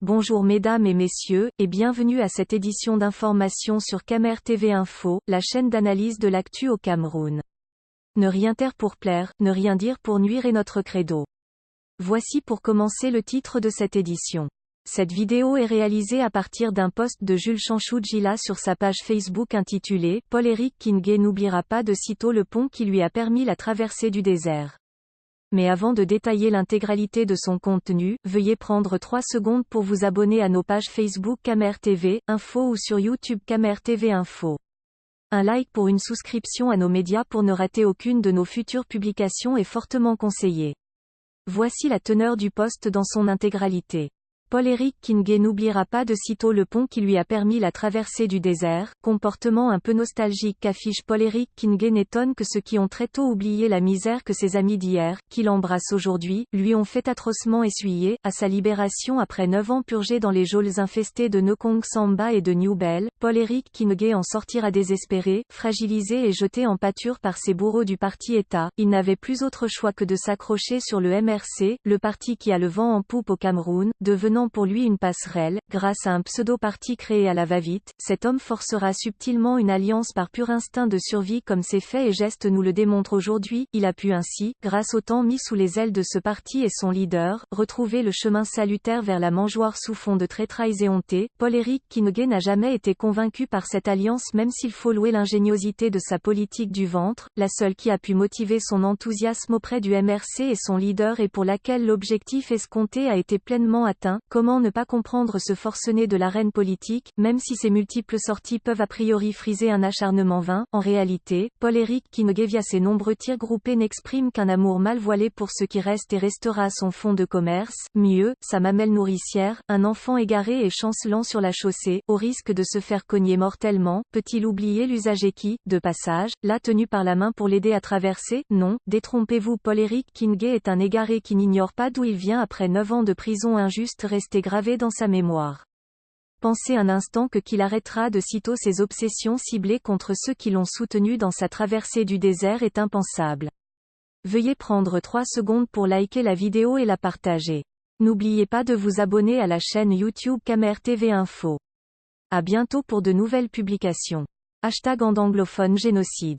Bonjour mesdames et messieurs, et bienvenue à cette édition d'information sur Camer TV Info, la chaîne d'analyse de l'actu au Cameroun. Ne rien taire pour plaire, ne rien dire pour nuire est notre credo. Voici pour commencer le titre de cette édition. Cette vidéo est réalisée à partir d'un post de Jules Chanchoudjila sur sa page Facebook intitulée « Paul-Éric Kingé n'oubliera pas de sitôt le pont qui lui a permis la traversée du désert ». Mais avant de détailler l'intégralité de son contenu, veuillez prendre 3 secondes pour vous abonner à nos pages Facebook Camer TV Info ou sur YouTube Camer TV Info. Un like pour une souscription à nos médias pour ne rater aucune de nos futures publications est fortement conseillé. Voici la teneur du post dans son intégralité. Paul-Éric Kingé n'oubliera pas de sitôt le pont qui lui a permis la traversée du désert, comportement un peu nostalgique qu'affiche Paul-Éric Kingé n'étonne que ceux qui ont très tôt oublié la misère que ses amis d'hier, qu'il embrasse aujourd'hui, lui ont fait atrocement essuyer, à sa libération après 9 ans purgés dans les geôles infestées de Nokong Samba et de New Bell, Paul-Éric Kingé en sortira désespéré, fragilisé et jeté en pâture par ses bourreaux du parti État. Il n'avait plus autre choix que de s'accrocher sur le MRC, le parti qui a le vent en poupe au Cameroun, devenant pour lui une passerelle, grâce à un pseudo-parti créé à la va-vite. Cet homme forcera subtilement une alliance par pur instinct de survie comme ses faits et gestes nous le démontrent aujourd'hui. Il a pu ainsi, grâce au temps mis sous les ailes de ce parti et son leader, retrouver le chemin salutaire vers la mangeoire sous fond de traîtrise éhontée. Paul-Éric Kingé n'a jamais été convaincu par cette alliance même s'il faut louer l'ingéniosité de sa politique du ventre, la seule qui a pu motiver son enthousiasme auprès du MRC et son leader et pour laquelle l'objectif escompté a été pleinement atteint. Comment ne pas comprendre ce forcené de l'arène politique, même si ses multiples sorties peuvent a priori friser un acharnement vain. En réalité, Paul-Éric Kingé via ses nombreux tirs groupés n'exprime qu'un amour mal voilé pour ce qui reste et restera son fonds de commerce, mieux, sa mamelle nourricière, un enfant égaré et chancelant sur la chaussée, au risque de se faire cogner mortellement. Peut-il oublier l'usager qui, de passage, l'a tenu par la main pour l'aider à traverser? Non, détrompez-vous, Paul-Éric Kingé est un égaré qui n'ignore pas d'où il vient après 9 ans de prison injuste resté gravé dans sa mémoire. Pensez un instant qu'il arrêtera de sitôt ses obsessions ciblées contre ceux qui l'ont soutenu dans sa traversée du désert est impensable. Veuillez prendre 3 secondes pour liker la vidéo et la partager. N'oubliez pas de vous abonner à la chaîne YouTube Camer TV Info. À bientôt pour de nouvelles publications. #anglophone génocide.